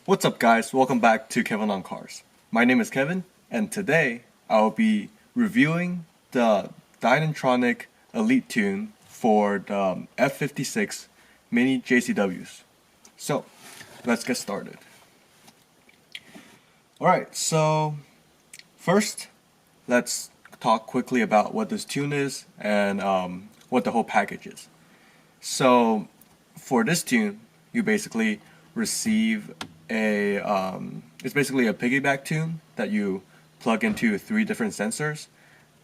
What's up guys, welcome back to Kevin on Cars. My name is Kevin and today I will be reviewing the DINANTRONIC Elite tune for the F56 mini JCWs. So let's get started. Alright, so first let's talk quickly about what this tune is and what the whole package is. So for this tune you basically receive it's basically a piggyback tune that you plug into 3 different sensors,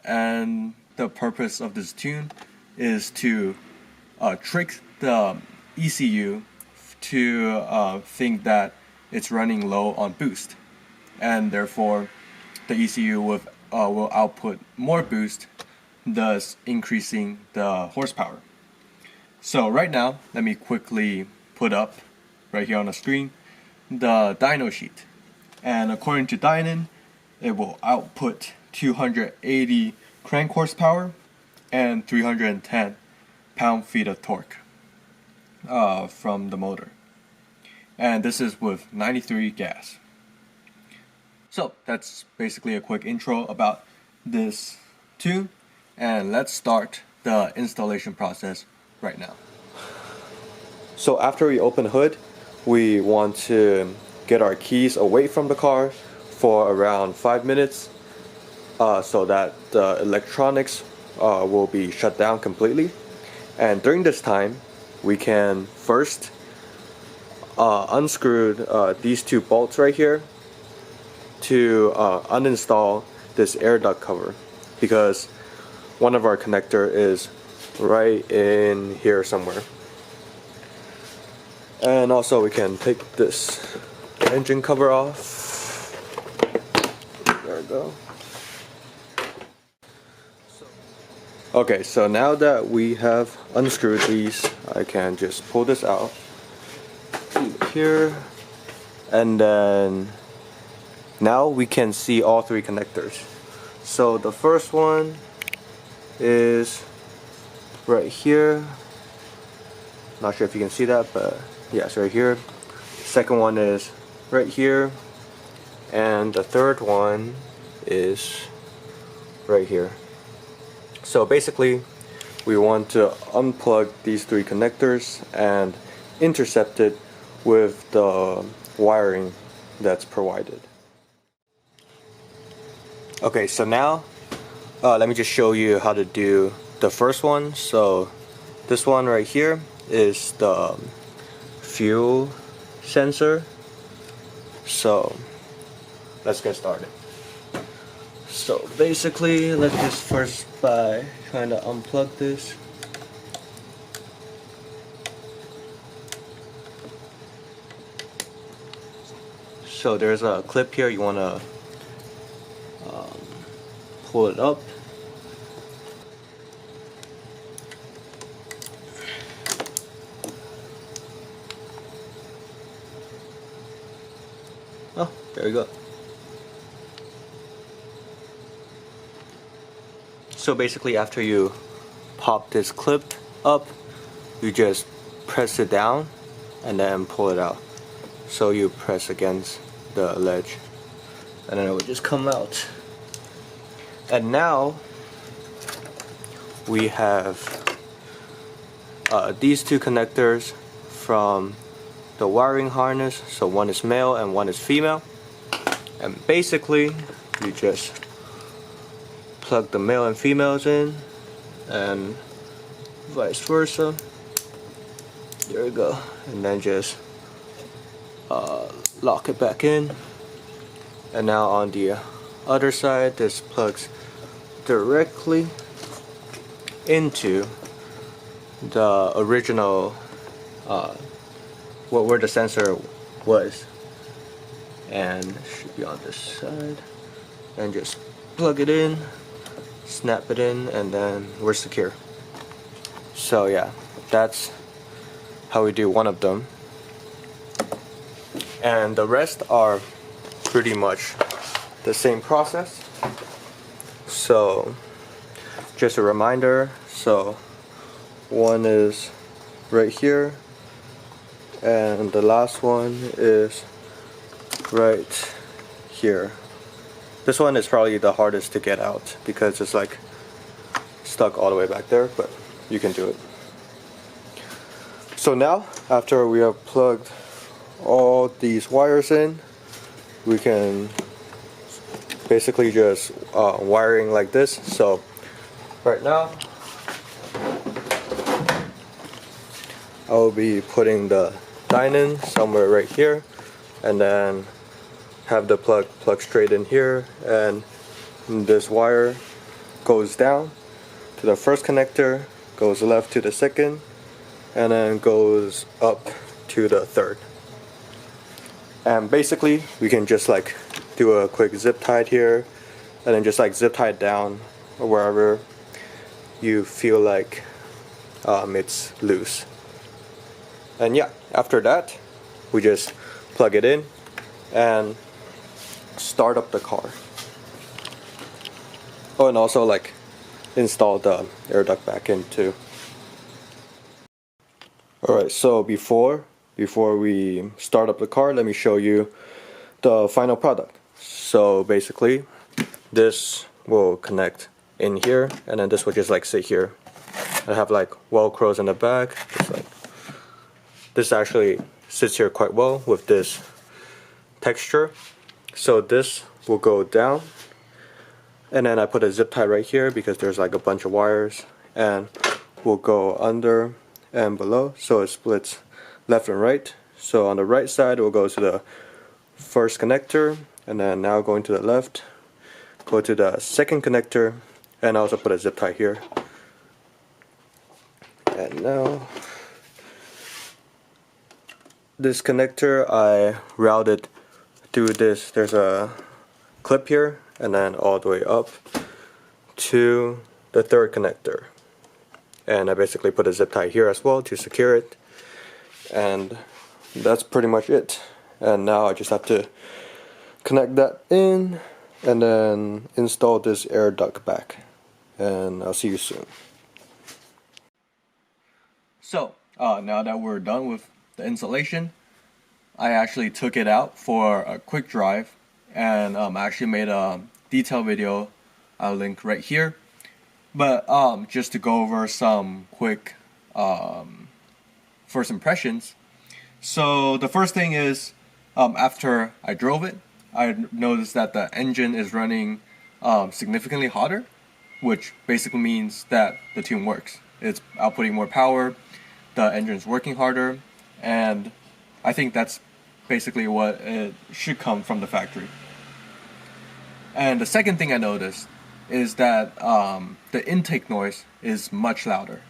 and the purpose of this tune is to trick the ECU to think that it's running low on boost, and therefore the ECU will output more boost, thus increasing the horsepower. So right now, let me quickly put up right here on the screen the dyno sheet, and according to Dinan, it will output 280 crank horsepower and 310 pound-feet of torque from the motor, and this is with 93 gas. So that's basically a quick intro about this tune, and let's start the installation process right now. So after we open the hood, we want to get our keys away from the car for around 5 minutes so that the electronics will be shut down completely. And during this time, we can first unscrew these 2 bolts right here to uninstall this air duct cover, because one of our connector is right in here somewhere. And also we can take this engine cover off. There we go. Okay, so now that we have unscrewed these, I can just pull this out here, and then now we can see all 3 connectors. So the first one is right here. Not sure if you can see that, but yeah, it's right here. Second one is right here, and the third one is right here. So basically we want to unplug these 3 connectors and intercept it with the wiring that's provided. Okay, so now let me just show you how to do the first one. So this one right here is the fuel sensor. So let's get started. So basically, let's just first by trying to unplug this. So there's a clip here, you want to pull it up. Oh, there we go. So basically after you pop this clip up, you just press it down and then pull it out. So you press against the ledge and then it will just come out. And now we have these 2 connectors from the wiring harness. So one is male and one is female, and basically you just plug the male and females in and vice versa. There we go, and then just lock it back in. And now on the other side, this plugs directly into the original where the sensor was, and it should be on this side, and just plug it in, snap it in, and then we're secure. So yeah, that's how we do one of them, and the rest are pretty much the same process. So just a reminder, so one is right here, and the last one is right here. This one is probably the hardest to get out because it's like stuck all the way back there, but you can do it. So now, after we have plugged all these wires in, we can basically just wiring like this. So right now I'll be putting the Dinan somewhere right here, and then have the plug straight in here, and this wire goes down to the first connector, goes left to the second, and then goes up to the third. And basically we can just like do a quick zip tie here, and then just like zip tie it down or wherever you feel like it's loose. And yeah, after that we just plug it in and start up the car. Oh, and also like install the air duct back in too. Alright, so before we start up the car, let me show you the final product. So basically this will connect in here, and then this will just like sit here. I have like velcros in the back, just like this actually sits here quite well with this texture. So this will go down, and then I put a zip tie right here because there's like a bunch of wires, and will go under and below, so it splits left and right. So on the right side it will go to the first connector, and then now going to the left, go to the second connector, and I also put a zip tie here. And now this connector I routed through this, there's a clip here, and then all the way up to the third connector. And I basically put a zip tie here as well to secure it, and that's pretty much it. And now I just have to connect that in and then install this air duct back, and I'll see you soon. So now that we're done with the installation, I actually took it out for a quick drive, and I actually made a detailed video I'll link right here. But just to go over some quick first impressions. So the first thing is, after I drove it, I noticed that the engine is running significantly hotter, which basically means that the tune works. It's outputting more power, the engine's working harder, and I think that's basically what it should come from the factory. And the second thing I noticed is that the intake noise is much louder.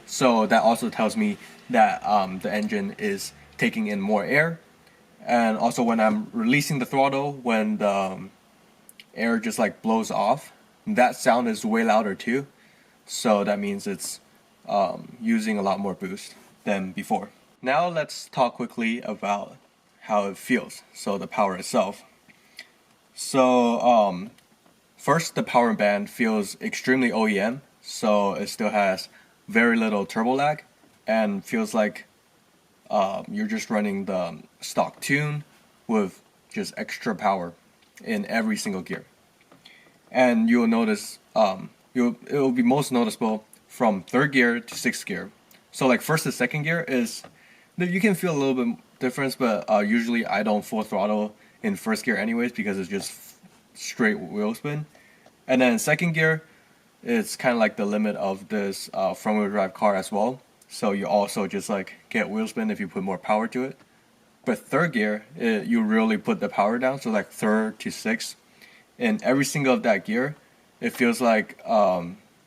So that also tells me that the engine is taking in more air. And also when I'm releasing the throttle, when the air just like blows off, that sound is way louder too. So that means it's using a lot more boost than before. Now let's talk quickly about how it feels, so the power itself. So first, the power band feels extremely OEM, so it still has very little turbo lag and feels like you're just running the stock tune with just extra power in every single gear. And you'll notice it will be most noticeable from third gear to sixth gear. So like first to second gear is, you can feel a little bit difference, but usually I don't full throttle in first gear anyways because it's just straight wheel spin. And then second gear, it's kind of like the limit of this front wheel drive car as well. So you also just like get wheel spin if you put more power to it. But third gear, you really put the power down. So like third to sixth, in every single of that gear, it feels like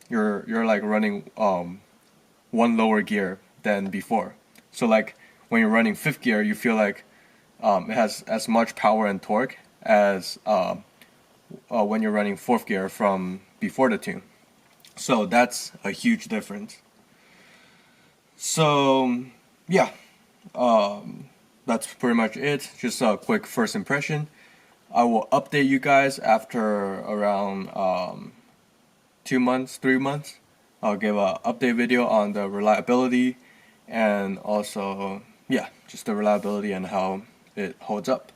you're like running one lower gear than before. So like when you're running fifth gear, you feel like it has as much power and torque as when you're running fourth gear from before the tune. So that's a huge difference. So yeah, that's pretty much it. Just a quick first impression. I will update you guys after around 2 months, 3 months. I'll give an update video on the reliability, and also, yeah, just the reliability and how it holds up.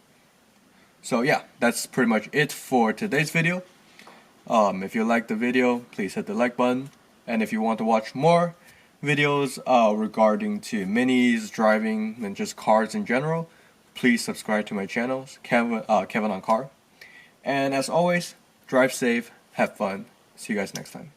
So yeah, that's pretty much it for today's video. If you liked the video, please hit the like button. And if you want to watch more videos regarding to minis, driving, and just cars in general, please subscribe to my channels, Kevin on Car. And as always, drive safe, have fun. See you guys next time.